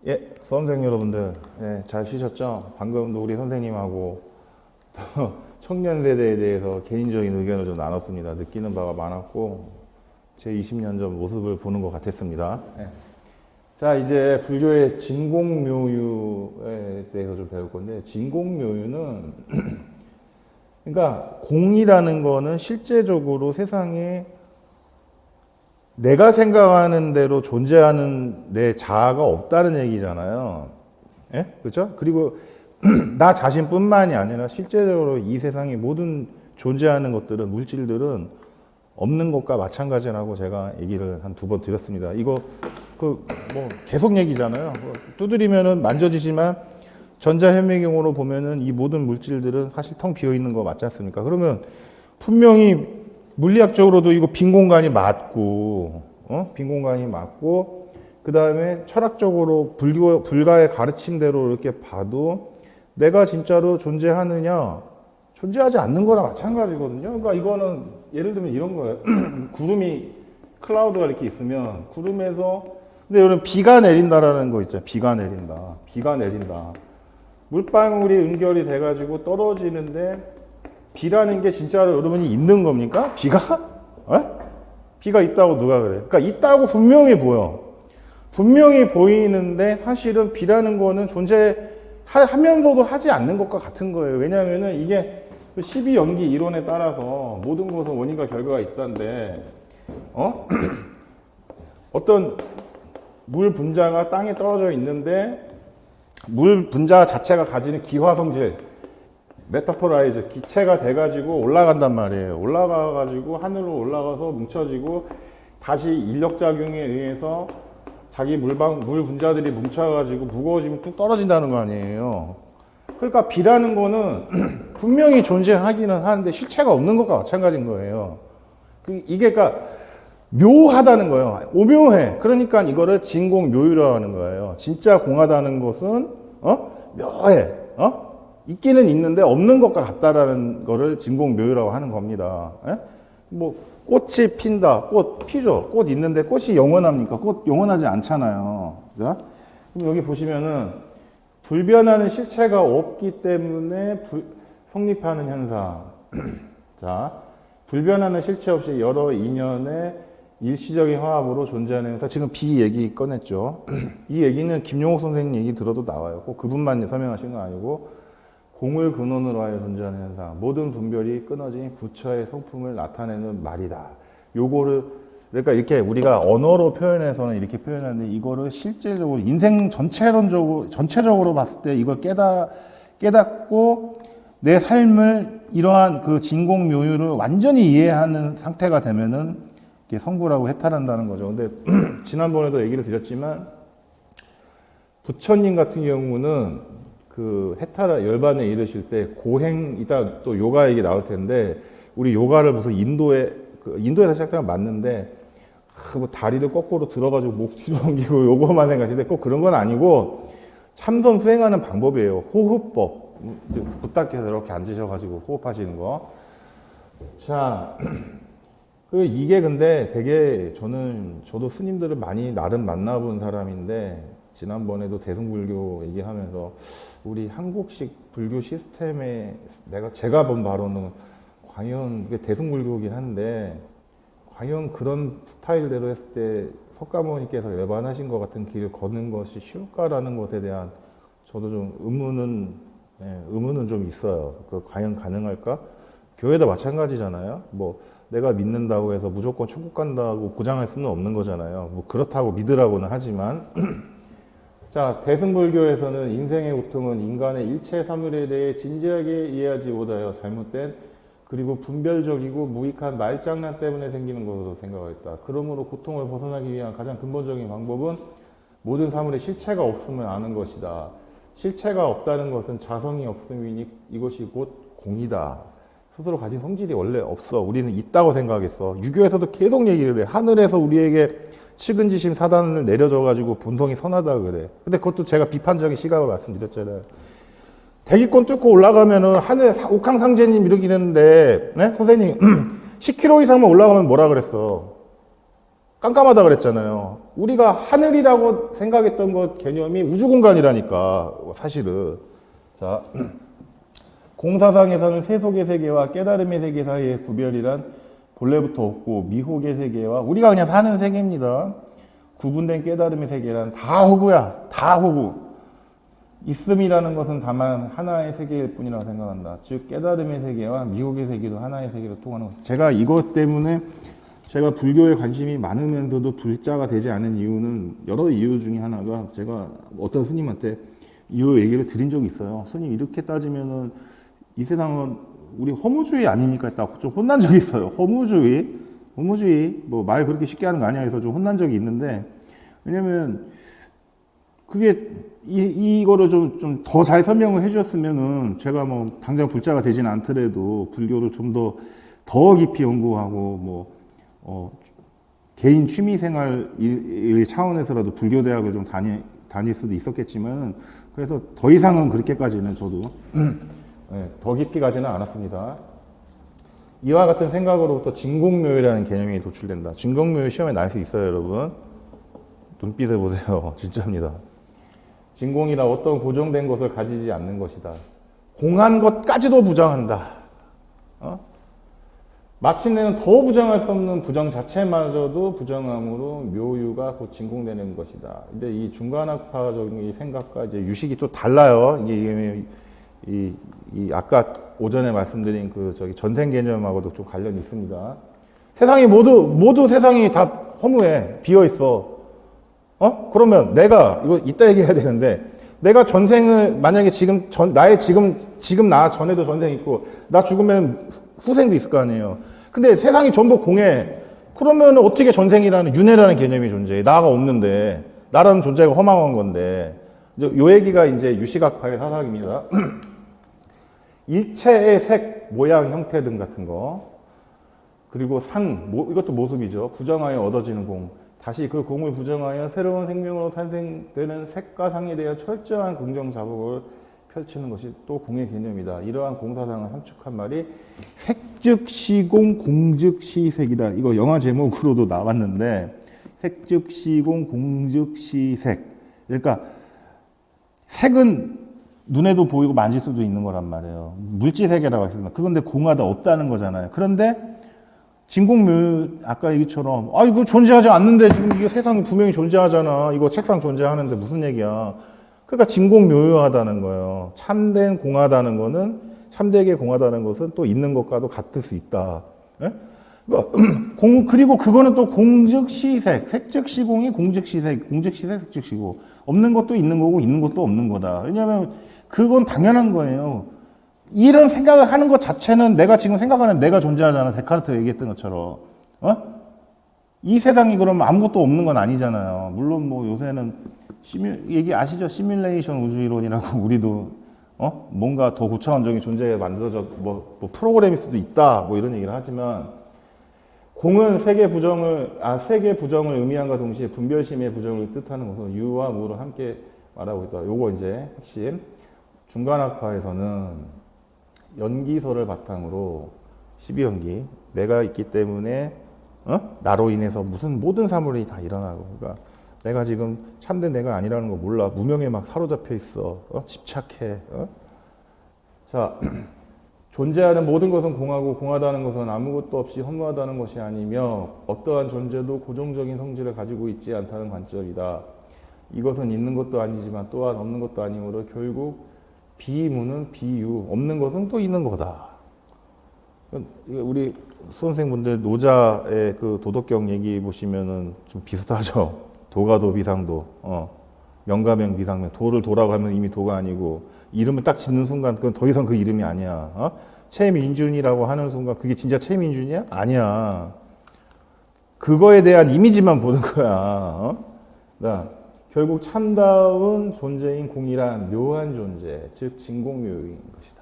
예, 수험생 여러분들, 예, 잘 쉬셨죠? 방금도 우리 선생님하고 청년 세대에 대해서 개인적인 의견을 좀 나눴습니다. 느끼는 바가 많았고, 제 20년 전 모습을 보는 것 같았습니다. 예. 자, 이제 불교의 진공묘유에 대해서 좀 배울 건데, 진공묘유는, 그러니까 공이라는 거는 실제적으로 세상에 내가 생각하는 대로 존재하는 내 자아가 없다는 얘기잖아요. 예? 그렇죠? 그리고 나 자신뿐만이 아니라 실제적으로 이 세상의 모든 존재하는 것들은, 물질들은 없는 것과 마찬가지라고 제가 얘기를 한 2번 드렸습니다. 이거 뭐 계속 얘기잖아요. 두드리면은 만져지지만 전자현미경으로 보면은 이 모든 물질들은 사실 텅 비어 있는 거 맞지 않습니까? 그러면 분명히 물리학적으로도 이거 빈 공간이 맞고, 빈 공간이 맞고, 그 다음에 철학적으로 불가의 가르침대로 이렇게 봐도 내가 진짜로 존재하느냐, 존재하지 않는 거랑 마찬가지거든요. 그러니까 이거는 예를 들면 이런 거예요. 구름이, 클라우드가 이렇게 있으면 구름에서, 근데 여러분 비가 내린다라는 거 있잖아요. 비가 내린다. 비가 내린다. 물방울이 은결이 돼가지고 떨어지는데 비라는 게 진짜로 여러분이 있는 겁니까? 비가? 비가 있다고 누가 그래? 그러니까 있다고 분명히 보여. 분명히 보이는데 사실은 비라는 거는 존재하면서도 하지 않는 것과 같은 거예요. 왜냐하면은 이게 12연기 이론에 따라서 모든 것은 원인과 결과가 있다는데, 어떤 물 분자가 땅에 떨어져 있는데 물 분자 자체가 가지는 기화 성질, 메타포라이즈, 기체가 돼가지고 올라간단 말이에요. 올라가가지고 하늘로 올라가서 뭉쳐지고 다시 인력작용에 의해서 자기 물 분자들이 뭉쳐가지고 무거워지면 뚝 떨어진다는 거 아니에요. 그러니까 비라는 거는 분명히 존재하기는 하는데 실체가 없는 것과 마찬가지인 거예요. 이게 그러니까 묘하다는 거예요. 오묘해. 그러니까 이거를 진공묘유라고 하는 거예요. 진짜 공하다는 것은 묘해. 있기는 있는데 없는 것과 같다라는 거를 진공묘유라고 하는 겁니다. 예? 뭐 꽃이 핀다. 꽃 피죠. 꽃 있는데 꽃이 영원합니까? 꽃 영원하지 않잖아요. 그죠? 그럼 여기 보시면은 불변하는 실체가 없기 때문에 성립하는 현상. 자, 불변하는 실체 없이 여러 인연의 일시적인 화합으로 존재하는 현상. 지금 비 얘기 꺼냈죠. 이 얘기는 김용옥 선생님 얘기 들어도 나와요. 꼭 그분만 설명하신 건 아니고, 공을 근원으로 하여 존재하는 현상, 모든 분별이 끊어진 부처의 성품을 나타내는 말이다. 요거를, 그러니까 이렇게 우리가 언어로 표현해서는 이렇게 표현하는데, 이거를 실제적으로 인생 전체적으로 봤을 때 이걸 깨닫고 내 삶을 이러한 그 진공묘유를 완전히 이해하는 상태가 되면은 이게 성부라고 해탈한다는 거죠. 근데 지난번에도 얘기를 드렸지만 부처님 같은 경우는 그 해탈 열반에 이르실 때 고행, 이따 또 요가 얘기 나올 텐데, 우리 요가를 무슨 인도에서 시작된 건 맞는데, 뭐 다리를 거꾸로 들어가지고 목 뒤로 넘기고 요거만 생각하시는데 꼭 그런 건 아니고, 참선 수행하는 방법이에요. 호흡법. 부탁해서 이렇게 앉으셔가지고 호흡하시는 거. 자, 이게 근데 되게 저도 스님들을 많이 나름 만나본 사람인데, 지난번에도 대승불교 얘기하면서 우리 한국식 불교 시스템에 제가 본 바로는 과연 이게 대승불교긴 한데, 과연 그런 스타일대로 했을 때 석가모니께서 열반하신 것 같은 길을 걷는 것이 쉬울까라는 것에 대한 저도 좀 의문은 좀 있어요. 과연 가능할까? 교회도 마찬가지잖아요. 뭐 내가 믿는다고 해서 무조건 천국 간다고 보장할 수는 없는 거잖아요. 뭐 그렇다고 믿으라고는 하지만 자, 대승불교에서는 인생의 고통은 인간의 일체 사물에 대해 진지하게 이해하지 못하여 잘못된 그리고 분별적이고 무익한 말장난 때문에 생기는 것으로 생각하였다. 그러므로 고통을 벗어나기 위한 가장 근본적인 방법은 모든 사물의 실체가 없음을 아는 것이다. 실체가 없다는 것은 자성이 없음이니 이것이 곧 공이다. 스스로 가진 성질이 원래 없어. 우리는 있다고 생각했어. 유교에서도 계속 얘기를 해. 하늘에서 우리에게 측은지심 사단을 내려줘가지고 본성이 선하다 그래. 근데 그것도 제가 비판적인 시각을 말씀드렸잖아요. 대기권 뚫고 올라가면은 하늘에 옥황상제님 이러긴 했는데, 네? 선생님, 10km 이상만 올라가면 뭐라 그랬어? 깜깜하다 그랬잖아요. 우리가 하늘이라고 생각했던 것 개념이 우주 공간이라니까 사실은. 자, 공사상에서는 세속의 세계와 깨달음의 세계 사이의 구별이란 본래부터 없고 미혹의 세계와 우리가 그냥 사는 세계입니다. 구분된 깨달음의 세계란 다 허구야. 다 허구. 있음이라는 것은 다만 하나의 세계일 뿐이라고 생각한다. 즉 깨달음의 세계와 미혹의 세계도 하나의 세계로 통하는 것이다. 제가 이것 때문에 제가 불교에 관심이 많으면서도 불자가 되지 않은 이유는 여러 이유 중에 하나가 제가 어떤 스님한테 이 얘기를 드린 적이 있어요. 스님 이렇게 따지면은 이 세상은 우리 허무주의 아닙니까? 딱 좀 혼난 적이 있어요. 허무주의 뭐 말 그렇게 쉽게 하는 거 아니야 해서 좀 혼난 적이 있는데 왜냐면 그게 이거를 좀 더 잘 설명을 해주셨으면은 제가 뭐 당장 불자가 되지는 않더라도 불교를 좀 더 깊이 연구하고 개인 취미 생활 차원에서라도 불교 대학을 좀 다닐 수도 있었겠지만 그래서 더 이상은 그렇게까지는 저도 네, 더 깊게 가지는 않았습니다. 이와 같은 생각으로부터 진공묘유라는 개념이 도출된다. 진공묘유 시험에 날 수 있어요, 여러분. 눈빛을 보세요. 진짜입니다. 진공이라 어떤 고정된 것을 가지지 않는 것이다. 공한 것까지도 부정한다. 마침내는 더 부정할 수 없는 부정 자체마저도 부정함으로 묘유가 곧 진공되는 것이다. 근데 이 중간학파적인 생각과 이제 유식이 또 달라요. 이게 아까 오전에 말씀드린 전생 개념하고도 좀 관련이 있습니다. 세상이 모두 세상이 다 허무해. 비어 있어. 그러면 내가, 이거 이따 얘기해야 되는데, 내가 전생을, 만약에 나의 지금 나 전에도 전생 있고, 나 죽으면 후생도 있을 거 아니에요. 근데 세상이 전부 공해. 그러면 어떻게 전생이라는, 윤회라는 개념이 존재해. 나가 없는데, 나라는 존재가 허망한 건데, 요 얘기가 이제 유식학파의 사상입니다. 일체의 색, 모양, 형태 등 같은 거, 그리고 이것도 모습이죠. 부정하여 얻어지는 공. 다시 그 공을 부정하여 새로운 생명으로 탄생되는 색과 상에 대한 철저한 긍정 작업을 펼치는 것이 또 공의 개념이다. 이러한 공사상을 함축한 말이 색즉 시공, 공즉 시색이다. 이거 영화 제목으로도 나왔는데 색즉 시공, 공즉 시색. 그러니까 색은 눈에도 보이고 만질 수도 있는 거란 말이에요. 물질세계라고 했습니다. 그건데 공하다 없다는 거잖아요. 그런데 진공묘 아까 얘기처럼 이거 존재하지 않는데 지금 이게 세상이 분명히 존재하잖아. 이거 책상 존재하는데 무슨 얘기야. 그러니까 진공묘유하다는 거예요. 참된 공하다는 거는 참되게 공하다는 것은 또 있는 것과도 같을 수 있다. 예? 그리고 그거는 또 공즉시색, 색즉시공이 공즉시색, 공즉시색, 색즉시고 없는 것도 있는 거고 있는 것도 없는 거다. 왜냐하면 그건 당연한 거예요. 이런 생각을 하는 것 자체는 내가 지금 생각하는 내가 존재하잖아. 데카르트 얘기했던 것처럼. 이 세상이 그러면 아무것도 없는 건 아니잖아요. 물론 뭐 요새는 얘기 아시죠? 시뮬레이션 우주이론이라고 우리도 뭔가 더 고차원적인 존재에 만들어져 뭐 프로그램일 수도 있다. 뭐 이런 얘기를 하지만 공은 세계 부정을 의미함과 동시에 분별심의 부정을 뜻하는 것은 유와 무를 함께 말하고 있다. 요거 이제 핵심. 중간학파에서는 연기설을 바탕으로 12연기 내가 있기 때문에 나로 인해서 무슨 모든 사물이 다 일어나고 그러니까 내가 지금 참된 내가 아니라는 거 몰라. 무명에 막 사로잡혀 있어. 집착해. 자, 존재하는 모든 것은 공하고 공하다는 것은 아무것도 없이 허무하다는 것이 아니며 어떠한 존재도 고정적인 성질을 가지고 있지 않다는 관점이다. 이것은 있는 것도 아니지만 또한 없는 것도 아니므로 결국 비무는 비유, 없는 것은 또 있는 거다. 우리 수험생분들 노자의 그 도덕경 얘기 보시면은 좀 비슷하죠. 도가도 비상도, 명가명 비상명, 도를 도라고 하면 이미 도가 아니고 이름을 딱 짓는 순간 그건 더 이상 그 이름이 아니야. 최민준이라고 하는 순간 그게 진짜 최민준이야? 아니야. 그거에 대한 이미지만 보는 거야. 결국 참다운 존재인 공이란 묘한 존재, 즉 진공묘유인 것이다.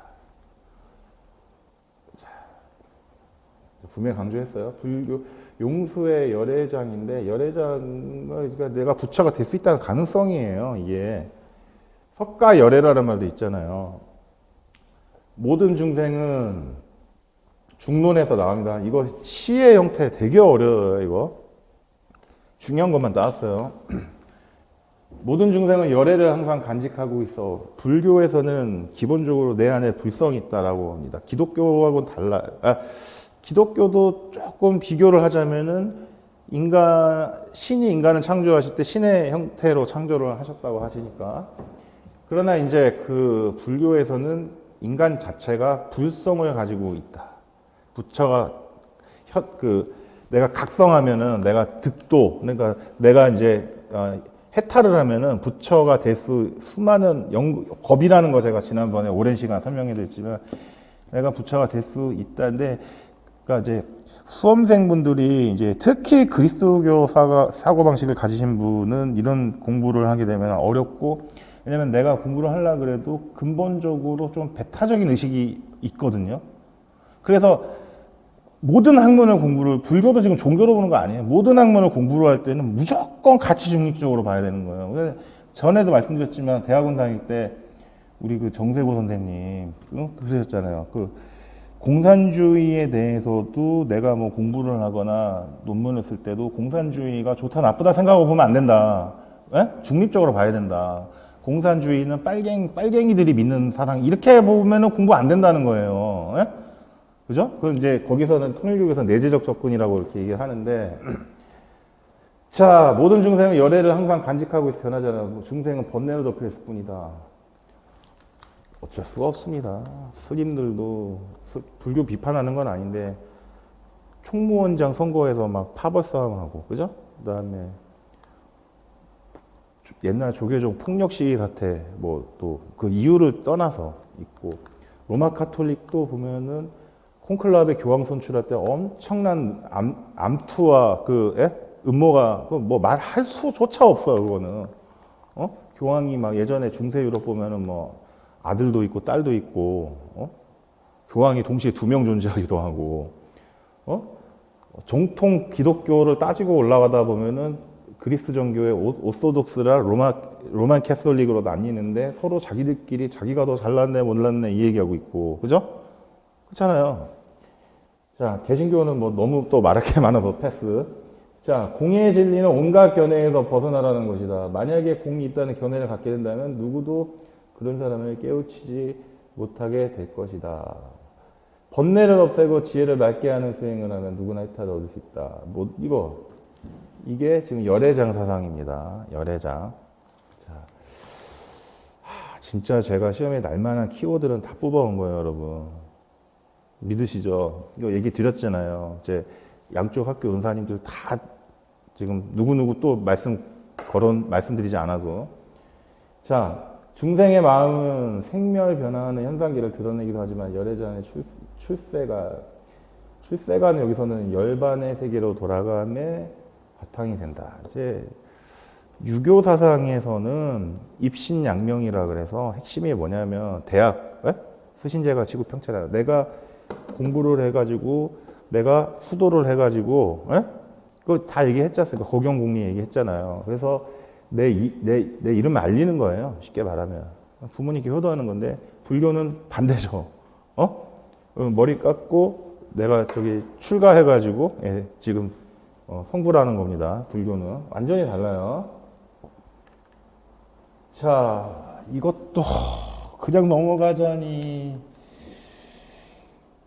자, 분명히 강조했어요. 불교 용수의 열애장인데 열애장은 그러니까 내가 부처가 될 수 있다는 가능성이에요. 이게 석가열애라는 말도 있잖아요. 모든 중생은 중론에서 나옵니다. 이거 시의 형태 되게 어려워요. 이거 중요한 것만 따왔어요. 모든 중생은 열애를 항상 간직하고 있어. 불교에서는 기본적으로 내 안에 불성이 있다라고 합니다. 기독교하고는 달라. 기독교도 조금 비교를 하자면은 신이 인간을 창조하실 때 신의 형태로 창조를 하셨다고 하시니까. 그러나 이제 그 불교에서는 인간 자체가 불성을 가지고 있다. 부처가 내가 각성하면은 내가 득도, 그러니까 내가 이제 해탈을 하면은 부처가 될 수많은 겁이라는 거 제가 지난번에 오랜 시간 설명해 드렸지만 내가 부처가 될 수 있다는데, 그러니까 이제 수험생분들이 이제 특히 그리스도교 사고방식을 가지신 분은 이런 공부를 하게 되면 어렵고, 왜냐면 내가 공부를 하려고 그래도 근본적으로 좀 배타적인 의식이 있거든요. 그래서 모든 학문을 불교도 지금 종교로 보는 거 아니에요. 모든 학문을 공부를 할 때는 무조건 가치 중립적으로 봐야 되는 거예요. 전에도 말씀드렸지만 대학원 다닐 때 우리 그 정세고 선생님 그러셨잖아요. 공산주의에 대해서도 내가 뭐 공부를 하거나 논문을 쓸 때도 공산주의가 좋다 나쁘다 생각하고 보면 안 된다. 중립적으로 봐야 된다. 공산주의는 빨갱이들이 믿는 사상, 이렇게 보면은 공부 안 된다는 거예요. 그죠? 이제 거기서는 통일교에서 내재적 접근이라고 이렇게 얘기를 하는데, 자, 모든 중생은 열애를 항상 간직하고 있어. 변하잖아요. 중생은 번뇌로 덮여 있을 뿐이다. 어쩔 수가 없습니다. 스님들도 불교 비판하는 건 아닌데 총무원장 선거에서 막 파벌 싸움하고, 그죠? 그다음에 옛날 조계종 폭력 시위 사태 뭐 또 그 이유를 떠나서 있고, 로마 카톨릭도 보면은 콘클라베 교황 선출할 때 엄청난 암투와 음모가 뭐 말할 수조차 없어요. 그거는 교황이 막 예전에 중세 유럽 보면은 뭐 아들도 있고 딸도 있고 교황이 동시에 2명 존재하기도 하고 정통 기독교를 따지고 올라가다 보면은 그리스 정교의 오소독스라 로만 캐톨릭으로 나뉘는데 서로 자기들끼리 자기가 더 잘났네 못났네 이 얘기하고 있고, 그죠? 그렇잖아요. 자, 개신교는 뭐 너무 또 말할 게 많아서 패스. 자, 공의 진리는 온갖 견해에서 벗어나라는 것이다. 만약에 공이 있다는 견해를 갖게 된다면 누구도 그런 사람을 깨우치지 못하게 될 것이다. 번뇌를 없애고 지혜를 맑게 하는 수행을 하면 누구나 해탈을 얻을 수 있다. 이게 지금 열애장 사상입니다. 열애장. 자, 진짜 제가 시험에 날만한 키워드는 다 뽑아온 거예요, 여러분. 믿으시죠? 이거 얘기 드렸잖아요. 이제 양쪽 학교 은사님들 다 지금 누구누구 또 말씀드리지 않아도. 자, 중생의 마음은 생멸 변화하는 현상기를 드러내기도 하지만 열애장의 출세가는 여기서는 열반의 세계로 돌아감에 바탕이 된다. 이제 유교 사상에서는 입신양명이라 그래서 핵심이 뭐냐면 대학, 수신제가 지구평철이야. 내가 공부를 해가지고 내가 수도를 해가지고 그거 다 얘기했지 않습니까? 고경공리 얘기했잖아요. 그래서 내 이름을 알리는 거예요. 쉽게 말하면 부모님께 효도하는 건데 불교는 반대죠. 머리 깎고 내가 출가해가지고 지금 성불하는 겁니다. 불교는 완전히 달라요. 자, 이것도 그냥 넘어가자니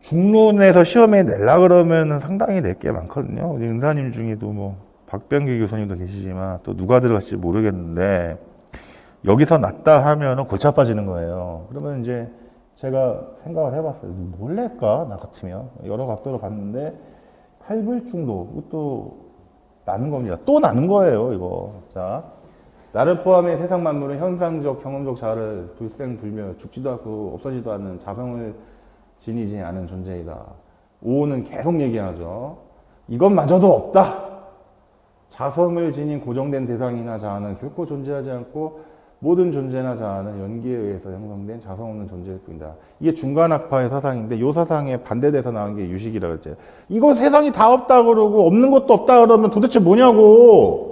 중론에서 시험에 내려 그러면 상당히 낼 게 많거든요. 우리 은사님 중에도 뭐 박병기 교수님도 계시지만 또 누가 들어갈지 모르겠는데 여기서 났다 하면 골치 아파지는 거예요. 그러면 이제 제가 생각을 해봤어요. 뭘 낼까? 나 같으면 여러 각도로 봤는데 팔불중도 또 나는 겁니다. 또 나는 거예요, 이거. 자, 나를 포함해 세상 만물은 현상적, 경험적 자아를 불생불멸, 죽지도 않고 없어지도 않는 자성을 지니지 않은 존재이다. 5호는 계속 얘기하죠. 이것마저도 없다. 자성을 지닌 고정된 대상이나 자아는 결코 존재하지 않고 모든 존재나 자아는 연기에 의해서 형성된 자성 없는 존재일 뿐이다. 이게 중간학파의 사상인데 이 사상에 반대돼서 나온 게 유식이라고 했죠. 이거 세상이 다 없다 그러고 없는 것도 없다 그러면 도대체 뭐냐고.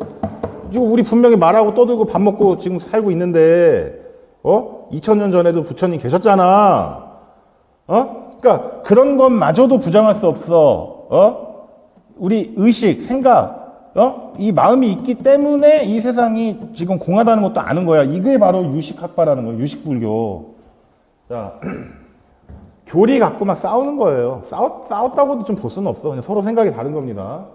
지금 우리 분명히 말하고 떠들고 밥 먹고 지금 살고 있는데 2000년 전에도 부처님 계셨잖아. 그러니까 그런 것마저도 부정할 수 없어. 우리 의식, 생각 이 마음이 있기 때문에 이 세상이 지금 공하다는 것도 아는 거야. 이게 바로 유식학파라는 거예요. 유식불교. 자, 교리 갖고 막 싸우는 거예요. 싸웠다고도 좀 볼 수는 없어. 그냥 서로 생각이 다른 겁니다.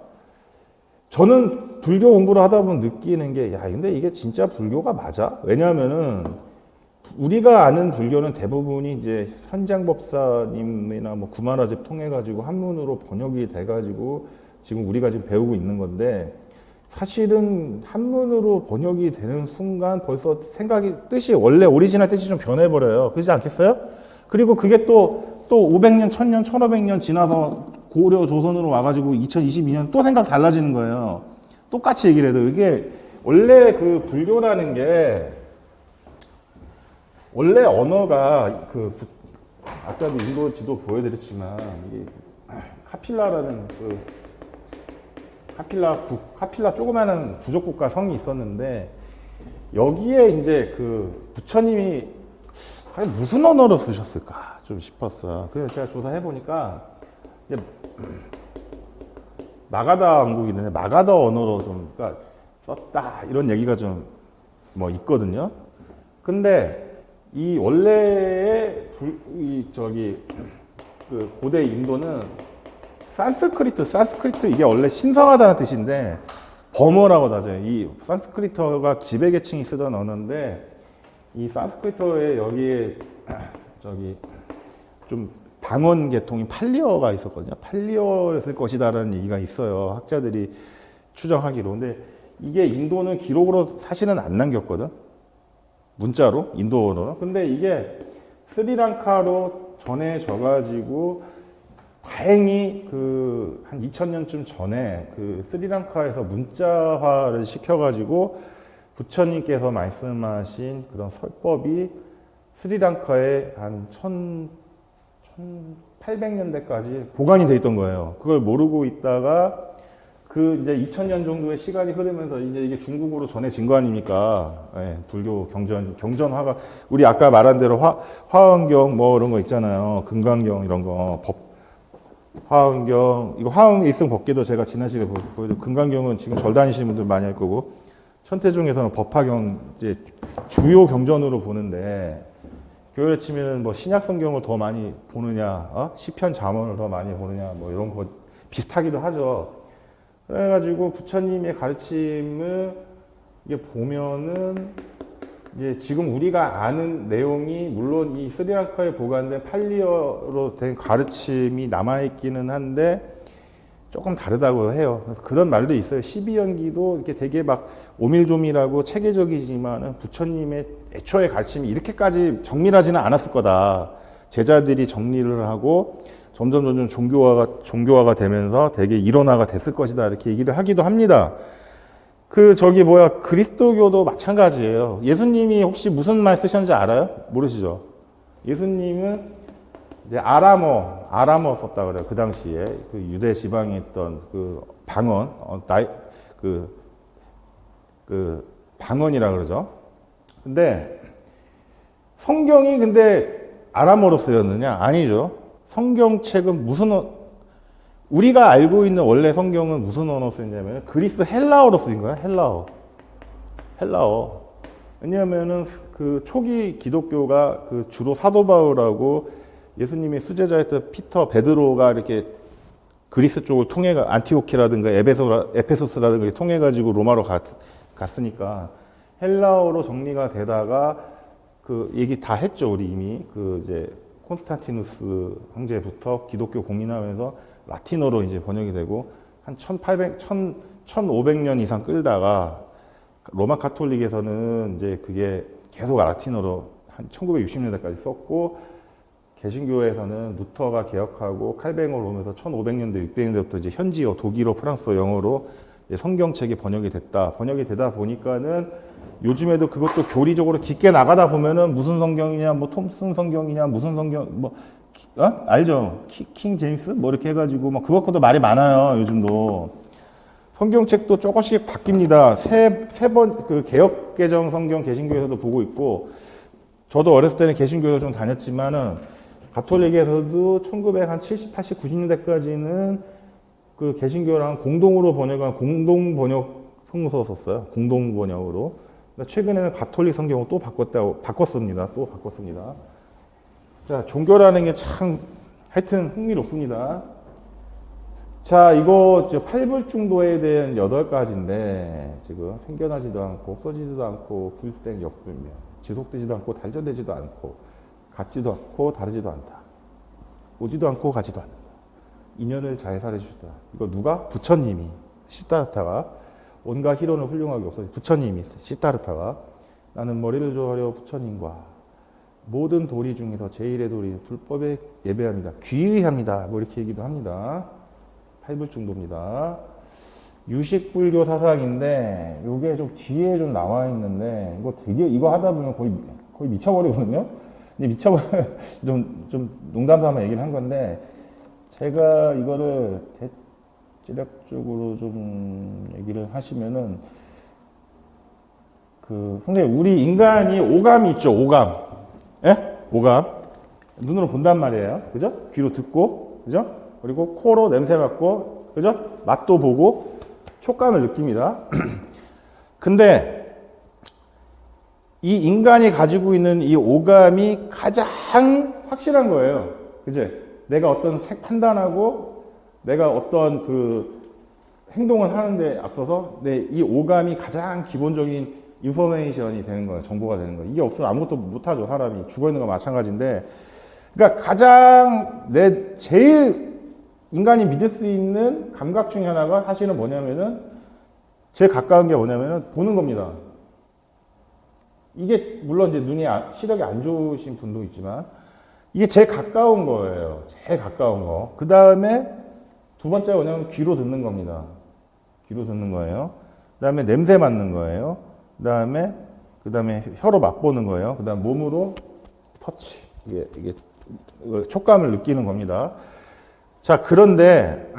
저는 불교 공부를 하다 보면 느끼는 게, 야, 근데 이게 진짜 불교가 맞아? 왜냐하면은, 우리가 아는 불교는 대부분이 이제 현장법사님이나 뭐 구마라집 통해가지고 한문으로 번역이 돼가지고 지금 우리가 지금 배우고 있는 건데, 사실은 한문으로 번역이 되는 순간 벌써 뜻이, 원래 오리지널 뜻이 좀 변해버려요. 그렇지 않겠어요? 그리고 그게 또 500년, 1000년, 1500년 지나서 고려, 조선으로 와가지고 2022년 또 생각 달라지는 거예요. 똑같이 얘기를 해도 이게 원래 그 불교라는 게 원래 언어가 아까도 인도 지도 보여드렸지만 이게 카필라라는 카필라 조그마한 부족국가 성이 있었는데 여기에 이제 부처님이 무슨 언어로 쓰셨을까 좀 싶었어요. 그래서 제가 조사해 보니까 마가다 왕국이 있는데 마가다 언어로 좀 썼다 이런 얘기가 좀 뭐 있거든요. 근데 이 원래의 고대 인도는 산스크리트 이게 원래 신성하다는 뜻인데 버머라고 하죠. 이 산스크리트가 지배계층이 쓰던 언어인데 이 산스크리트에 여기에 좀 방언 계통인 팔리어가 있었거든요. 팔리어였을 것이다라는 얘기가 있어요. 학자들이 추정하기로. 근데 이게 인도는 기록으로 사실은 안 남겼거든. 문자로, 인도어로. 근데 이게 스리랑카로 전해져가지고 다행히 한 2000년쯤 전에 스리랑카에서 문자화를 시켜가지고 부처님께서 말씀하신 그런 설법이 스리랑카에 한 1800년대까지 보관이 돼 있던 거예요. 그걸 모르고 있다가 이제 2000년 정도의 시간이 흐르면서 이제 이게 중국으로 전해진 거 아닙니까? 예, 불교 경전화가, 우리 아까 말한 대로 화엄경 뭐 이런 거 있잖아요. 금강경 이런 거, 화엄경, 이거 화엄일승 법계도 제가 지난 시간에 보여드렸고, 금강경은 지금 절 다니시는 분들 많이 할 거고, 천태중에서는 법화경 이제 주요 경전으로 보는데, 교회를 치면은 뭐 신약성경을 더 많이 보느냐, 시편 잠언을 더 많이 보느냐, 뭐 이런 거 비슷하기도 하죠. 그래가지고 부처님의 가르침을 이게 보면은 이제 지금 우리가 아는 내용이 물론 이 스리랑카에 보관된 팔리어로 된 가르침이 남아있기는 한데 조금 다르다고 해요. 그래서 그런 말도 있어요. 12연기도 이렇게 되게 막 오밀조밀하고 체계적이지만은 부처님의 애초의 가르침이 이렇게까지 정밀하지는 않았을 거다. 제자들이 정리를 하고 점점 종교화가 되면서 되게 일원화가 됐을 것이다. 이렇게 얘기를 하기도 합니다. 그리스도교도 마찬가지예요. 예수님이 혹시 무슨 말 쓰셨는지 알아요? 모르시죠? 예수님은 이제 아람어 썼다 그래요. 그 당시에 유대 지방에 있던 방언, 방언이라 그러죠. 근데 성경이 근데 아람어로 쓰였느냐? 아니죠. 성경책은 우리가 알고 있는 원래 성경은 무슨 언어로 쓰였냐면 그리스 헬라어로 쓰인 거야. 헬라어. 왜냐하면은 초기 기독교가 주로 사도 바울하고 예수님의 수제자였던 베드로가 이렇게 그리스 쪽을 안티오키라든가 에베소스라든가 통해가지고 로마로 갔으니까 헬라어로 정리가 되다가 얘기 다 했죠. 우리 이미 이제 콘스탄티누스 황제부터 기독교 공인하면서 라틴어로 이제 번역이 되고 한 1500년 이상 끌다가 로마 카톨릭에서는 이제 그게 계속 라틴어로 한 1960년대까지 썼고 개신교에서는 루터가 개혁하고 칼뱅으로 오면서 1500년대, 600년대부터 이제 현지어, 독일어, 프랑스어, 영어로 성경책이 번역이 되다 보니까는 요즘에도 그것도 교리적으로 깊게 나가다 보면은 무슨 성경이냐, 뭐 톰슨 성경이냐, 무슨 성경, 알죠? 킹 제임스? 뭐 이렇게 해가지고, 그것도 말이 많아요, 요즘도. 성경책도 조금씩 바뀝니다. 세 번, 개혁 개정 성경 개신교에서도 보고 있고, 저도 어렸을 때는 개신교에서 좀 다녔지만은, 가톨릭에서도 1970, 80, 90년대까지는 그 개신교랑 공동으로 번역한 공동 번역 성서 썼어요. 공동 번역으로. 최근에는 가톨릭 성경을 또 바꿨습니다. 또 바꿨습니다. 자, 종교라는 게 참 하여튼 흥미롭습니다. 자, 이거 팔불중도에 대한 8가지인데 지금 생겨나지도 않고 없어지지도 않고 불생 역불명, 지속되지도 않고 단절되지도 않고 같지도 않고 다르지도 않다. 오지도 않고 가지도 않는다. 인연을 잘 살해주다. 이거 누가? 부처님이, 시타르타가 온갖 희론을 훌륭하게 없어지. 부처님이, 시타르타가 나는 머리를 조아려 부처님과 모든 도리 중에서 제일의 도리 불법에 예배합니다. 귀의합니다. 뭐 이렇게 얘기도 합니다. 팔불중도입니다. 유식불교 사상인데 이게 좀 뒤에 좀 나와 있는데 이거 하다 보면 거의 미쳐버리거든요. 근데 좀 농담 삼아 얘기를 한 건데 제가 이거를 대략적으로 좀 얘기를 하시면은 선생님 우리 인간이 오감이 있죠. 오감. 예? 오감. 눈으로 본단 말이에요. 그죠? 귀로 듣고, 그죠? 그리고 코로 냄새 맡고, 그죠? 맛도 보고, 촉감을 느낍니다. 근데, 이 인간이 가지고 있는 이 오감이 가장 확실한 거예요. 그제? 내가 어떤 판단하고, 내가 어떤 행동을 하는데 앞서서, 이 오감이 가장 기본적인 인포메이션이 되는 거예요. 정보가 되는 거예요. 이게 없으면 아무것도 못하죠. 사람이. 죽어있는 거 마찬가지인데. 그러니까 가장 제일 인간이 믿을 수 있는 감각 중에 하나가 사실은 뭐냐면은 제일 가까운 게 뭐냐면은 보는 겁니다. 이게 물론 이제 시력이 안 좋으신 분도 있지만 이게 제일 가까운 거예요. 제일 가까운 거. 그 다음에 두 번째가 뭐냐면 귀로 듣는 겁니다. 귀로 듣는 거예요. 그 다음에 냄새 맡는 거예요. 그 다음에 혀로 맛보는 거예요. 그 다음 몸으로 터치. 이게 촉감을 느끼는 겁니다. 자, 그런데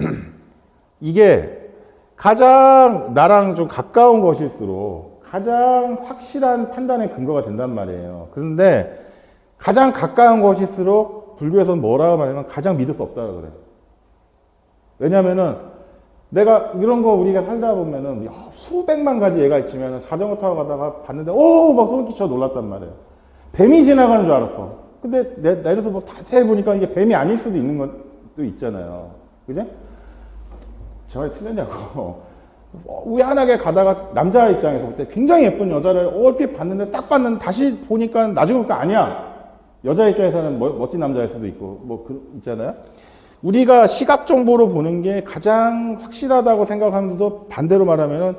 이게 가장 나랑 좀 가까운 것일수록 가장 확실한 판단의 근거가 된단 말이에요. 그런데 가장 가까운 것일수록 불교에서는 뭐라고 말하면 가장 믿을 수 없다고 그래요. 왜냐면은 내가 이런 거 우리가 살다 보면은 수백만 가지 얘가 있지만 자전거 타고 가다가 봤는데 막 소름 끼쳐 놀랐단 말이에요. 뱀이 지나가는 줄 알았어. 근데 내려서 자세히 보니까 이게 뱀이 아닐 수도 있는 것도 있잖아요. 그죠? 제 말이 틀렸냐고. 우연하게 가다가 남자 입장에서 볼 때 굉장히 예쁜 여자를 얼핏 봤는데 딱 봤는데 다시 보니까 나중에 보니까 아니야. 여자 입장에서는 멋진 남자일 수도 있고 있잖아요. 우리가 시각 정보로 보는 게 가장 확실하다고 생각하면서도 반대로 말하면은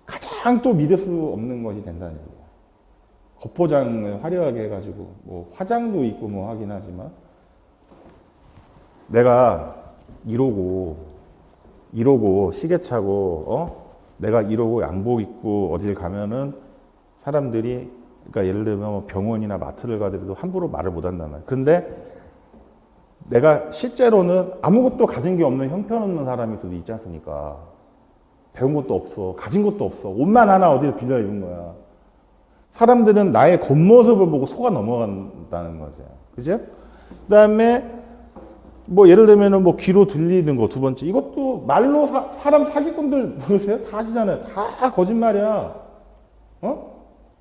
가장 또 믿을 수 없는 것이 된다는 얘기예요. 겉포장을 화려하게 해가지고 화장도 있고 하긴 하지만 내가 이러고 시계 차고 내가 이러고 양복 입고 어딜 가면은 사람들이 그러니까 예를 들면 병원이나 마트를 가더라도 함부로 말을 못 한단 말이에요. 그런데 내가 실제로는 아무것도 가진 게 없는 형편없는 사람일 수도 있지 않습니까? 배운 것도 없어. 가진 것도 없어. 옷만 하나 어디서 빌려 입은 거야. 사람들은 나의 겉모습을 보고 속아 넘어간다는 거죠. 그죠? 그 다음에 예를 들면은 귀로 들리는 거 두 번째. 이것도 말로 사람 사기꾼들 모르세요? 다 하시잖아요. 다 거짓말이야.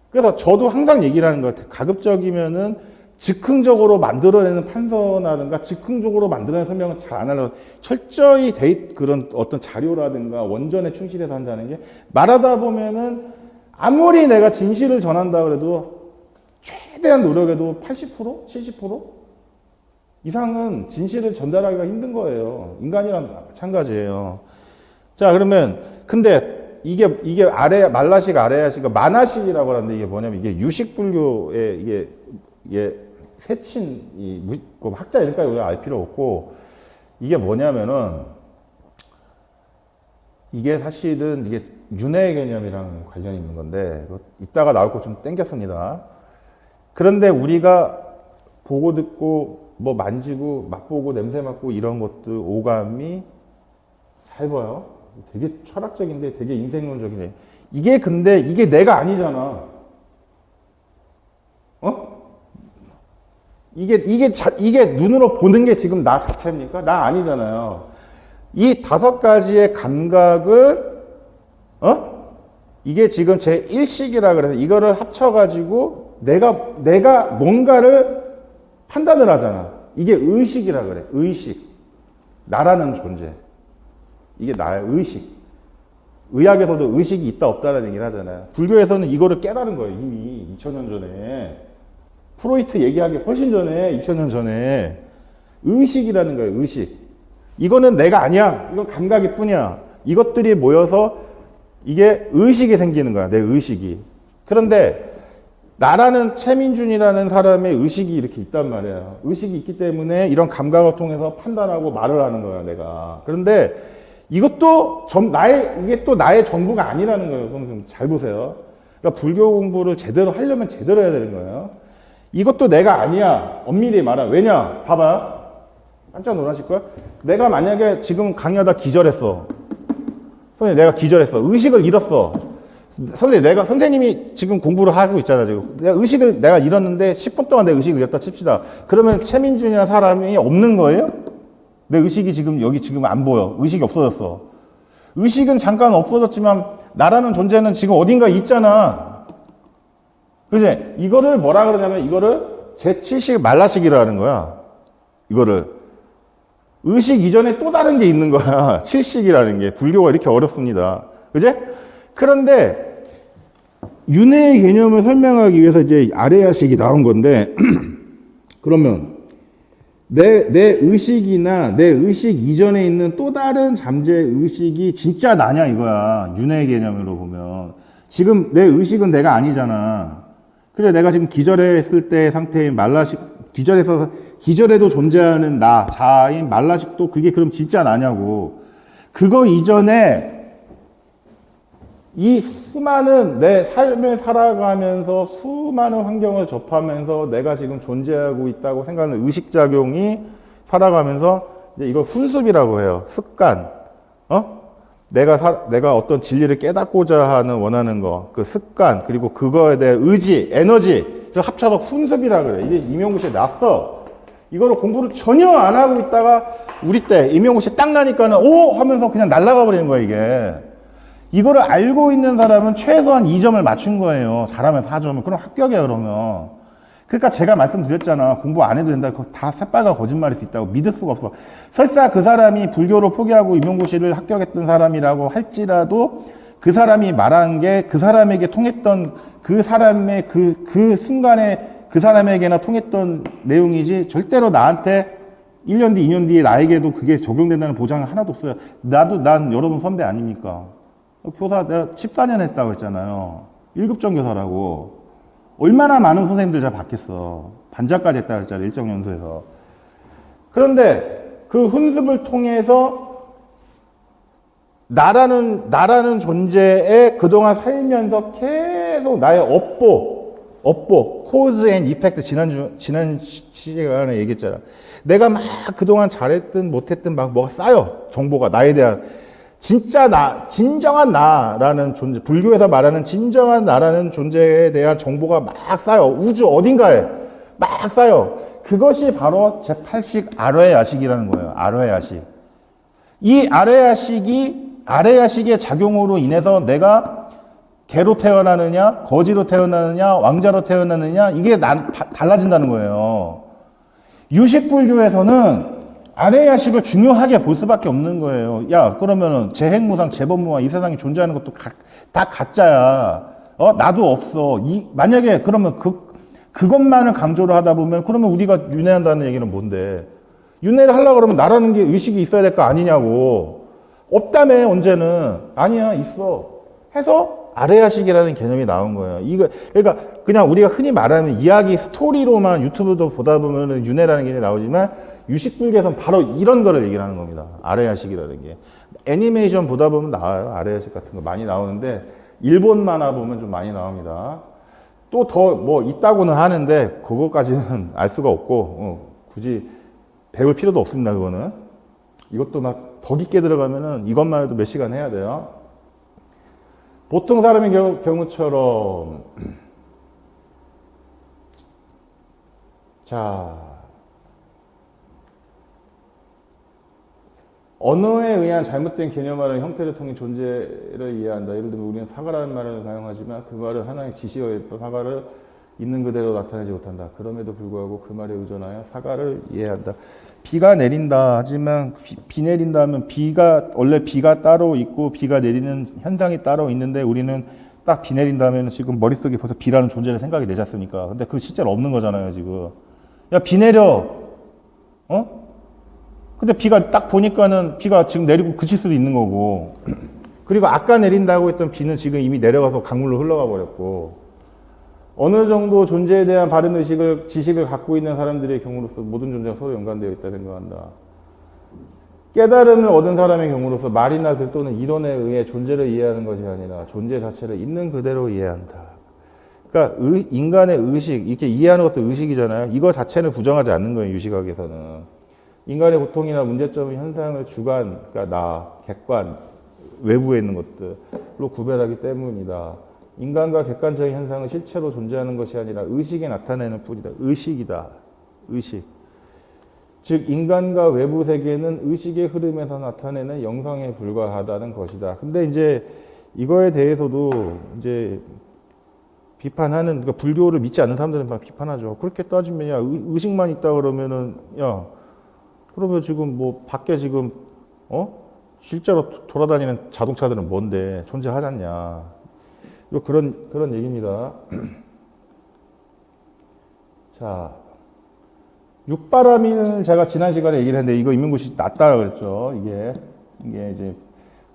그래서 저도 항상 얘기를 하는 것 같아요. 가급적이면은 즉흥적으로 만들어내는 판서라든가 즉흥적으로 만들어내는 설명은 잘 안 하려고 철저히 그런 어떤 자료라든가 원전에 충실해서 한다는 게 말하다 보면은 아무리 내가 진실을 전한다 그래도 최대한 노력해도 80%? 70% 이상은 진실을 전달하기가 힘든 거예요. 인간이랑 마찬가지예요. 자, 그러면 근데 이게 말라식 아레아식 마나식이라고 하는데 이게 뭐냐면 이게 유식불교의 이게 세친 학자 이름까지 우리가 알 필요 없고 이게 뭐냐면은 이게 사실은 이게 윤회 개념이랑 관련이 있는 건데 이따가 나올 거 좀 땡겼습니다. 그런데 우리가 보고 듣고 만지고 맛보고 냄새 맡고 이런 것들 오감이 잘 봐요. 되게 철학적인데 되게 인생론적이네. 근데 이게 내가 아니잖아. 이게 눈으로 보는 게 지금 나 자체입니까? 나 아니잖아요. 이 5가지의 감각을 이게 지금 제 1식이라 그래서 이거를 합쳐가지고 내가 뭔가를 판단을 하잖아. 이게 의식이라 그래. 의식. 나라는 존재. 이게 나의 의식. 의학에서도 의식이 있다 없다라는 얘기를 하잖아요. 불교에서는 이거를 깨달은 거예요. 이미 2000년 전에. 프로이트 얘기하기 훨씬 전에 2000년 전에 의식이라는 거예요. 의식. 이거는 내가 아니야. 이건 감각일 뿐이야. 이것들이 모여서 이게 의식이 생기는 거야. 내 의식이. 그런데 나라는 최민준이라는 사람의 의식이 이렇게 있단 말이에요. 의식이 있기 때문에 이런 감각을 통해서 판단하고 말을 하는 거야, 내가. 그런데 이것도 이게 또 나의 전부가 아니라는 거예요. 선생님, 잘 보세요. 그러니까 불교 공부를 제대로 하려면 제대로 해야 되는 거예요. 이것도 내가 아니야. 엄밀히 말하면. 왜냐? 봐봐. 깜짝 놀라실걸? 내가 만약에 지금 강의하다 기절했어. 선생님, 내가 기절했어. 의식을 잃었어. 선생님이 지금 공부를 하고 있잖아, 지금. 의식을 내가 잃었는데 10분 동안 내 의식을 잃었다 칩시다. 그러면 최민준이라는 사람이 없는 거예요? 내 의식이 여기 안 보여. 의식이 없어졌어. 의식은 잠깐 없어졌지만 나라는 존재는 지금 어딘가 있잖아. 그지? 이거를 뭐라 그러냐면 이거를 제7식 말라식이라는 거야. 이거를. 의식 이전에 또 다른 게 있는 거야. 7식이라는 게. 불교가 이렇게 어렵습니다. 그지? 그런데 윤회의 개념을 설명하기 위해서 이제 아레야식이 나온 건데 그러면 내 의식이나 내 의식 이전에 있는 또 다른 잠재 의식이 진짜 나냐 이거야. 윤회의 개념으로 보면. 지금 내 의식은 내가 아니잖아. 그래 내가 지금 기절했을 때 상태인 말라식, 기절해도 존재하는 나, 자아인 말라식도 그게 그럼 진짜 나냐고. 그거 이전에 이 수많은 내 삶을 살아가면서 수많은 환경을 접하면서 내가 지금 존재하고 있다고 생각하는 의식작용이 살아가면서 이제 이걸 훈습이라고 해요. 습관. 내가 어떤 진리를 깨닫고자 하는 원하는 거, 그 습관, 그리고 그거에 대해 의지, 에너지, 합쳐서 훈습이라 그래. 이게 임용고시에 났어. 이거를 공부를 전혀 안 하고 있다가 우리 때 임용고시 딱 나니까는 오! 하면서 그냥 날아가 버리는 거야, 이게. 이거를 알고 있는 사람은 최소한 2점을 맞춘 거예요. 잘하면 4점을. 그럼 합격이야, 그러면. 그러니까 제가 말씀드렸잖아. 공부 안 해도 된다. 그거 다 새빨간 거짓말일 수 있다고. 믿을 수가 없어. 설사 그 사람이 불교를 포기하고 임용고시를 합격했던 사람이라고 할지라도 그 사람이 말한 게 그 사람에게 통했던 그 사람의 그 순간에 그 사람에게나 통했던 내용이지 절대로 나한테 1년 뒤, 2년 뒤에 나에게도 그게 적용된다는 보장은 하나도 없어요. 난 여러분 선배 아닙니까? 교사 내가 14년 했다고 했잖아요. 1급전 교사라고. 얼마나 많은 선생님들 잘 봤겠어. 반장까지 했다고 했잖아요. 일정연수에서. 그런데 그 훈습을 통해서 나라는 존재에 그동안 살면서 계속 나의 업보, cause and effect 지난 시간에 얘기했잖아. 내가 막 그동안 잘했든 못했든 막 뭐가 쌓여. 정보가 나에 대한 진정한 나라는 존재, 불교에서 말하는 진정한 나라는 존재에 대한 정보가 막 쌓여. 우주 어딘가에 막 쌓여. 그것이 바로 제8식 아뢰야식이라는 거예요. 아뢰야식. 이 아뢰야식의 작용으로 인해서 내가 개로 태어나느냐, 거지로 태어나느냐, 왕자로 태어나느냐, 이게 달라진다는 거예요. 유식불교에서는 아뢰야식을 중요하게 볼 수밖에 없는 거예요. 야, 그러면은 재행무상, 재법무상 이 세상에 존재하는 것도 다 가짜야. 나도 없어. 만약에 그러면 그것만을 강조를 하다 보면 그러면 우리가 윤회한다는 얘기는 뭔데? 윤회를 하려고 그러면 나라는 게 의식이 있어야 될 거 아니냐고. 없다며, 언제는. 아니야, 있어. 해서 아뢰야식이라는 개념이 나온 거예요. 그러니까 그냥 우리가 흔히 말하는 이야기 스토리로만 유튜브도 보다 보면은 윤회라는 개념이 나오지만 유식불교에서는 바로 이런 거를 얘기를 하는 겁니다. 아뢰야식이라는 게. 애니메이션 보다 보면 나와요. 아뢰야식 같은 거 많이 나오는데 일본 만화 보면 좀 많이 나옵니다. 또 더 뭐 있다고는 하는데 그거까지는 알 수가 없고 굳이 배울 필요도 없습니다. 그거는. 이것도 막 더 깊게 들어가면은 이것만 해도 몇 시간 해야 돼요. 보통 사람의 경우처럼 자 언어에 의한 잘못된 개념화는 형태를 통해 존재를 이해한다. 예를 들면 우리는 사과라는 말을 사용하지만 그 말은 하나의 지시에 의해 사과를 있는 그대로 나타내지 못한다. 그럼에도 불구하고 그 말에 의존하여 사과를 이해한다. 비가 내린다. 하지만 비 내린다 하면 원래 비가 따로 있고 비가 내리는 현상이 따로 있는데 우리는 딱 비 내린다 하면 지금 머릿속에 벌써 비라는 존재를 생각이 되지 않습니까? 근데 그 실제로 없는 거잖아요, 지금. 야, 비 내려. 어? 근데 비가 딱 보니까는 비가 지금 내리고 그칠 수도 있는 거고. 그리고 아까 내린다고 했던 비는 지금 이미 내려가서 강물로 흘러가 버렸고. 어느 정도 존재에 대한 바른 지식을 갖고 있는 사람들의 경우로서 모든 존재가 서로 연관되어 있다 생각한다. 깨달음을 얻은 사람의 경우로서 말이나 글 또는 이론에 의해 존재를 이해하는 것이 아니라 존재 자체를 있는 그대로 이해한다. 그러니까 인간의 의식, 이렇게 이해하는 것도 의식이잖아요. 이거 자체는 부정하지 않는 거예요, 유식학에서는. 인간의 고통이나 문제점의 현상을 주관, 그러니까 나, 객관, 외부에 있는 것들로 구별하기 때문이다. 인간과 객관적인 현상은 실체로 존재하는 것이 아니라 의식에 나타내는 뿐이다. 의식이다. 의식. 즉 인간과 외부 세계는 의식의 흐름에서 나타내는 영상에 불과하다는 것이다. 근데 이제 이거에 대해서도 이제 비판하는, 그러니까 불교를 믿지 않는 사람들은 막 비판하죠. 그렇게 따지면 야 의식만 있다 그러면은 야 그러면 지금 뭐 밖에 지금 실제로 돌아다니는 자동차들은 뭔데 존재하잖냐. 그런 얘기입니다. 자, 육바람이는 제가 지난 시간에 얘기를 했는데 이거 임민구씨 낫다 그랬죠. 이게 이제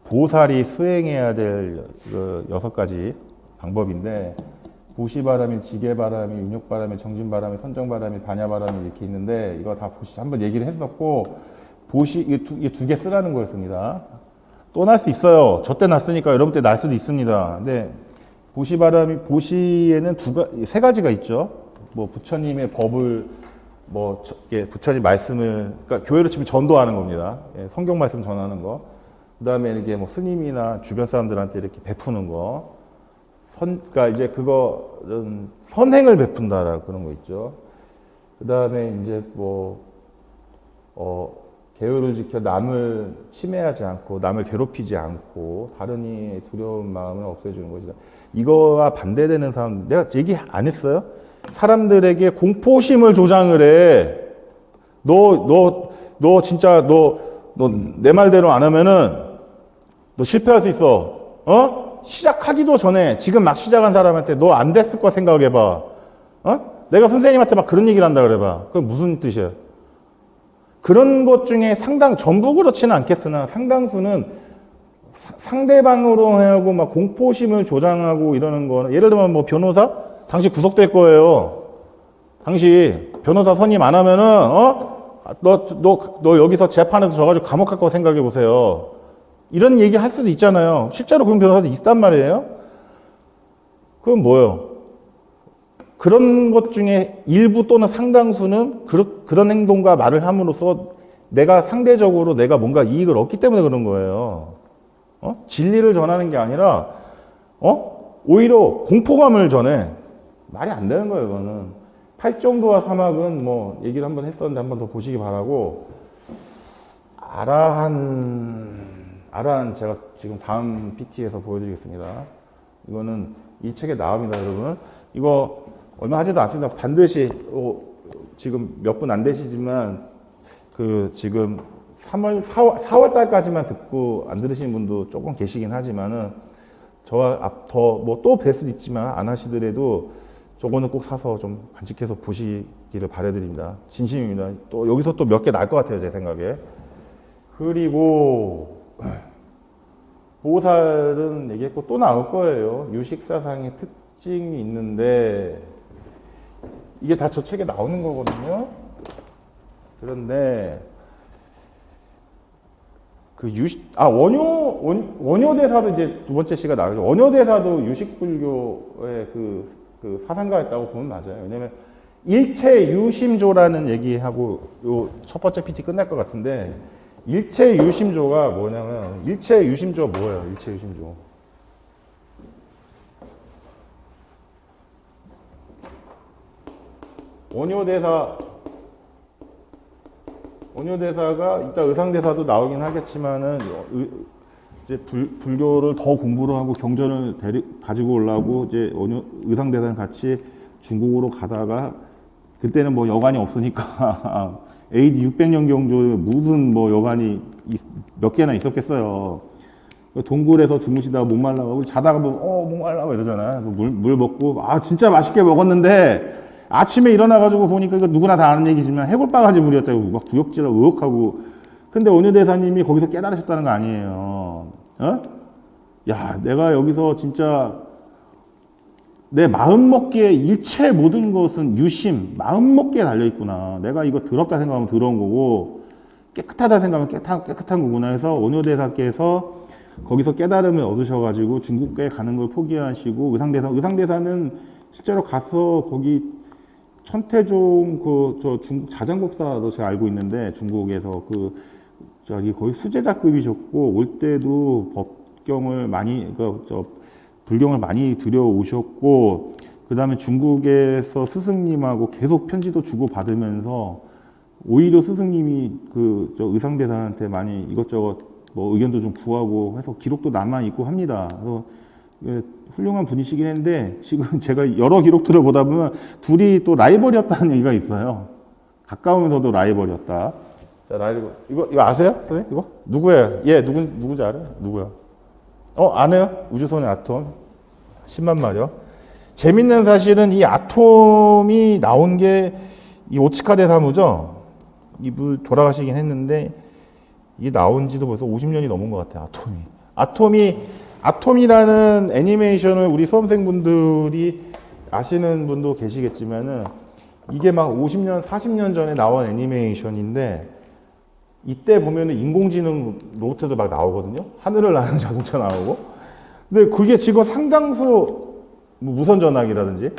보살이 수행해야 될 그 6가지 방법인데 보시바람이, 지게바람이, 윤욕바람이, 정진바람이, 선정바람이, 반야바람이 이렇게 있는데 이거 다 한번 얘기를 했었고 이게 두 개 쓰라는 거였습니다. 또 날 수 있어요. 저 때 났으니까 여러분 때 날 수도 있습니다. 근데 보시에는 3가지가 있죠. 뭐 부처님의 법을 부처님 말씀을, 그러니까 교회로 치면 전도하는 겁니다. 성경 말씀 전하는 거. 그 다음에 이게 뭐 스님이나 주변 사람들한테 이렇게 베푸는 거. 그러니까 이제 그거는 선행을 베푼다라고 그런 거 있죠. 그 다음에 이제 계율을 지켜 남을 침해하지 않고 남을 괴롭히지 않고 다른 이의 두려운 마음을 없애주는 것이다. 이거와 반대되는 사람, 내가 얘기 안 했어요? 사람들에게 공포심을 조장을 해. 너 진짜 너 내 말대로 안 하면은 너 실패할 수 있어. 시작하기도 전에 지금 막 시작한 사람한테 너 안 됐을 거 생각해봐. 내가 선생님한테 막 그런 얘기를 한다 그래봐. 그게 무슨 뜻이야? 그런 것 중에 전부 그렇지는 않겠으나 상당수는 상대방으로 하고 막 공포심을 조장하고 이러는 거는, 예를 들면 뭐 변호사? 당신 구속될 거예요. 당신 변호사 선임 안 하면은, 너 여기서 재판에서 져가지고 감옥 갈 거 생각해 보세요. 이런 얘기 할 수도 있잖아요. 실제로 그런 변호사도 있단 말이에요. 그건 뭐예요? 그런 것 중에 일부 또는 상당수는 그런 행동과 말을 함으로써 상대적으로 내가 뭔가 이익을 얻기 때문에 그런 거예요. 진리를 전하는 게 아니라, 오히려 공포감을 전해. 말이 안 되는 거예요, 이거는. 팔정도와 사막은 뭐, 얘기를 한번 했었는데 한번 더 보시기 바라고. 아라한 제가 지금 다음 PT에서 보여드리겠습니다. 이거는 이 책에 나옵니다, 여러분. 이거 얼마 하지도 않습니다. 반드시, 지금 몇 분 안 되시지만, 지금 4월 달까지만 듣고 안 들으신 분도 조금 계시긴 하지만은, 저와 또 뵐 수도 있지만, 안 하시더라도, 저거는 꼭 사서 좀 간직해서 보시기를 바라드립니다. 진심입니다. 또, 여기서 또 몇 개 날 것 같아요, 제 생각에. 그리고, 보살은 얘기했고, 또 나올 거예요. 유식사상의 특징이 있는데, 이게 다 저 책에 나오는 거거든요. 그런데 원효대사도 이제 두 번째 시가 나오죠. 원효대사도 유식불교의 그 사상가였다고 보면 맞아요. 왜냐면 일체 유심조라는 얘기하고 요 첫 번째 PT 끝날 것 같은데, 일체 유심조가 뭐냐면, 일체 유심조 뭐예요? 일체 유심조. 원효대사가 이따 의상대사도 나오긴 하겠지만은 이제 불교를 더 공부를 하고 경전을 가지고 올라오고 이제 의상대사는 같이 중국으로 가다가 그때는 뭐 여관이 없으니까 AD 600년 경조에 무슨 뭐 여관이 몇 개나 있었겠어요. 동굴에서 주무시다가 목말라가고 자다가 뭐 목말라고 이러잖아요. 물 먹고 진짜 맛있게 먹었는데 아침에 일어나가지고 보니까 이거 누구나 다 아는 얘기지만 해골바가지 물이었다고 막 구역질하고 의혹하고. 근데 원효대사님이 거기서 깨달으셨다는 거 아니에요. 야, 내가 여기서 진짜 내 마음먹기에 일체 모든 것은 유심, 마음먹기에 달려있구나. 내가 이거 더럽다 생각하면 더러운 거고 깨끗하다 생각하면 깨끗한 거구나 해서 원효대사께서 거기서 깨달음을 얻으셔가지고 중국에 가는 걸 포기하시고 의상대사는 실제로 가서 거기 천태종 중국 자장법사도 제가 알고 있는데 중국에서 거의 수제자급이셨고 올 때도 법경을 많이 불경을 많이 들여오셨고 그 다음에 중국에서 스승님하고 계속 편지도 주고 받으면서 오히려 스승님이 의상대사한테 많이 이것저것 뭐 의견도 좀 구하고 해서 기록도 남아 있고 합니다. 그래서 훌륭한 분이시긴 했는데 지금 제가 여러 기록들을 보다 보면 둘이 또 라이벌이었다는 얘기가 있어요. 가까우면서도 라이벌이었다. 자, 라이벌 이거 아세요, 선생님? 이거 누구예요? 얘 누군지 알아요? 누구야? 안 해요? 우주선의 아톰 10만 마력. 재밌는 사실은 이 아톰이 나온 게 이 오츠카 대사무죠. 이분 돌아가시긴 했는데 이게 나온 지도 벌써 50년이 넘은 것 같아요. 아톰이라는 애니메이션을 우리 수험생분들이 아시는 분도 계시겠지만은 이게 막 50년, 40년 전에 나온 애니메이션인데 이때 보면은 인공지능 로봇도 막 나오거든요. 하늘을 나는 자동차 나오고. 근데 그게 지금 상당수 무선 전화기라든지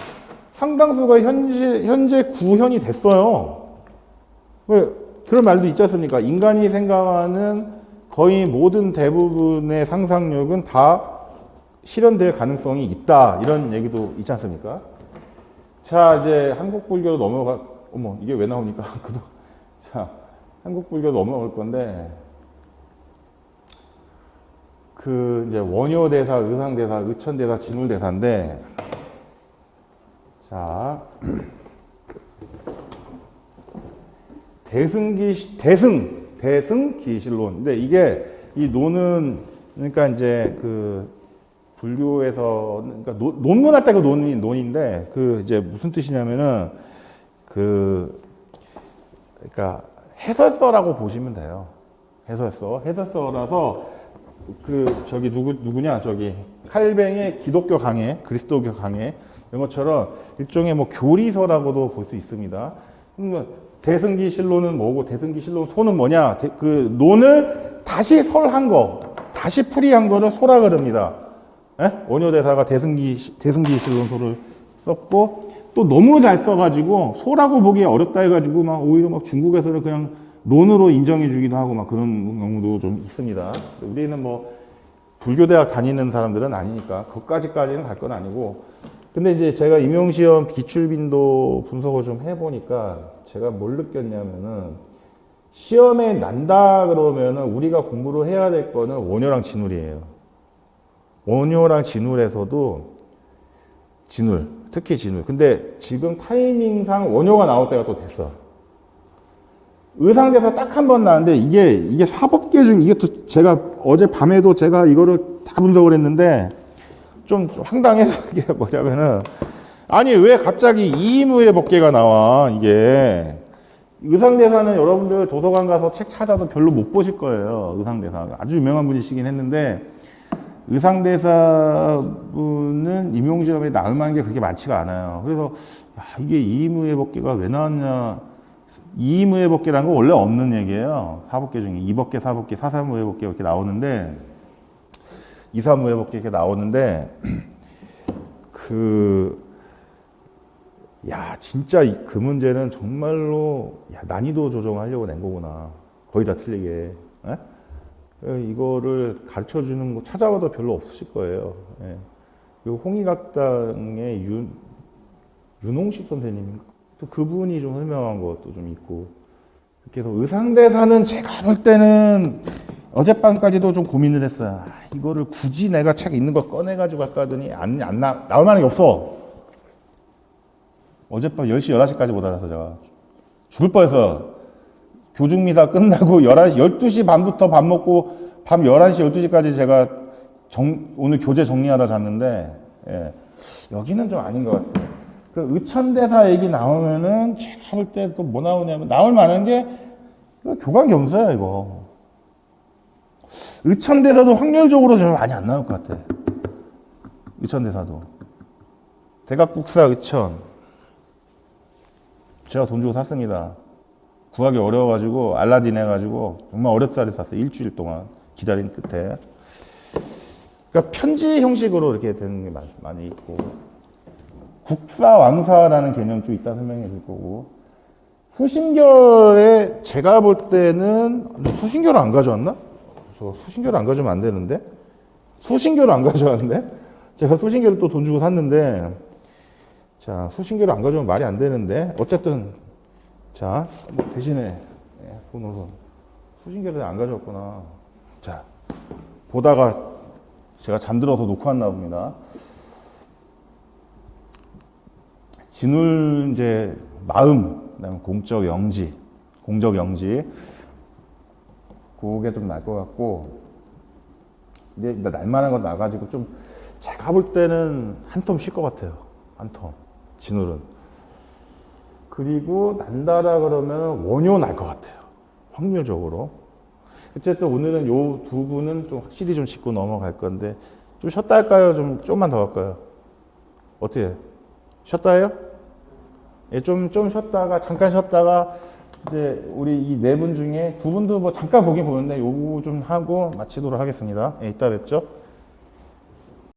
상당수가 현재 구현이 됐어요. 그런 말도 있지 않습니까? 인간이 생각하는 거의 모든 대부분의 상상력은 다 실현될 가능성이 있다. 이런 얘기도 있지 않습니까? 자, 이제 한국 불교로 이게 왜 나오니까? 자, 한국 불교로 넘어갈 건데, 이제 원효대사, 의상대사, 의천대사, 진울대사인데, 자, 대승기실론. 근데 이게, 이 논은, 그러니까 이제 불교에서, 그러니까 논문할 때 논인데, 이제 무슨 뜻이냐면은, 그러니까 해설서라고 보시면 돼요. 해설서라서, 누구냐, 칼뱅의 기독교 강해, 그리스도교 강해, 이런 것처럼 일종의 뭐 교리서라고도 볼 수 있습니다. 대승기실론은 뭐고, 대승기실론 소는 뭐냐? 논을 다시 설한 거, 다시 풀이한 거를 소라 그럽니다. 원효대사가 대승기실론 소를 썼고, 또 너무 잘 써가지고, 소라고 보기 어렵다 해가지고, 오히려 중국에서는 그냥 논으로 인정해주기도 하고, 그런 경우도 좀 있습니다. 우리는 불교대학 다니는 사람들은 아니니까, 그것까지는 갈 건 아니고, 근데 이제 제가 임용시험 기출빈도 분석을 좀 해보니까 제가 뭘 느꼈냐면은 시험에 난다 그러면은 우리가 공부를 해야 될 거는 원효랑 진울이에요. 원효랑 진울에서도 특히 진울. 근데 지금 타이밍상 원효가 나올 때가 또 됐어. 의상대사 딱 한 번 나왔는데 이게 사법계 중 이게 또 제가 어제 밤에도 제가 이거를 다 분석을 했는데 좀 황당해서 이게 뭐냐면은 아니 왜 갑자기 이의무의 법계가 나와. 이게 의상대사는 여러분들 도서관 가서 책 찾아도 별로 못 보실 거예요. 의상대사 아주 유명한 분이시긴 했는데 의상대사분은 임용시험에 나올 만한 게 그렇게 많지가 않아요. 그래서 이게 이의무의 법계가 왜 나왔냐. 이의무의 법계라는 건 원래 없는 얘기예요. 사법계 중에 이법계, 사법계, 사사무의 법계 이렇게 나오는데 이사무의 법계 이렇게 나오는데 진짜 그 문제는 정말로 난이도 조정하려고 낸 거구나. 거의 다 틀리게. 이거를 가르쳐 주는 거 찾아봐도 별로 없으실 거예요. 그리고 홍익학당의 윤홍식 선생님 또 그분이 좀 설명한 것도 좀 있고 그래서 의상대사는 제가 볼 때는 어젯밤까지도 좀 고민을 했어요. 이거를 굳이 내가 책 있는 거 꺼내가지고 할까 하더니 나올 만한 게 없어. 어젯밤 10시, 11시까지 못 알아서 제가 죽을 뻔했어. 교중미사 끝나고 11시, 12시 반부터 밥 먹고 밤 11시, 12시까지 제가 오늘 교재 정리하다 잤는데, 예. 여기는 좀 아닌 것 같아요. 그 의천대사 얘기 나오면은 제가 볼 때 또 뭐 나오냐면 나올 만한 게 교감겸사야 이거. 의천대사도 확률적으로 좀 많이 안 나올 것 같아. 의천대사도. 대각국사 의천. 제가 돈 주고 샀습니다. 구하기 어려워가지고 알라딘 해가지고 정말 어렵사리 샀어요. 일주일 동안 기다린 끝에. 그러니까 편지 형식으로 이렇게 되는 게 많이 있고, 국사 왕사라는 개념 쭉 이따 설명해 줄 거고, 수신결에 제가 볼 때는 수신결을 안 가져왔나? 수신결을 안 가져오면 안 되는데, 수신결을 안 가져왔는데, 제가 수신결을 또 돈 주고 샀는데, 자 수신결을 안 가져오면 말이 안 되는데, 어쨌든 자 뭐 대신에 돈으로 수신결을 안 가져왔구나. 자 보다가 제가 잠들어서 놓고 왔나 봅니다. 진울 이제 마음, 그다음에 공적 영지, 그게 좀 날 것 같고, 근데 날만한 거 나가지고 좀 제가 볼 때는 한 텀 쉴 것 같아요. 한 텀. 진울은. 그리고 난다라 그러면 원효 날 것 같아요. 확률적으로. 어쨌든 오늘은 요 두 분은 좀 확실히 좀 짚고 넘어갈 건데, 좀 쉬었다 할까요? 좀만 더 할까요? 어떻게? 쉬었다 해요? 예, 좀 쉬었다가, 잠깐 쉬었다가, 이제 우리 이 네 분 중에 두 분도 뭐 잠깐 보긴 보는데, 요거 좀 하고 마치도록 하겠습니다. 예, 이따 뵙죠.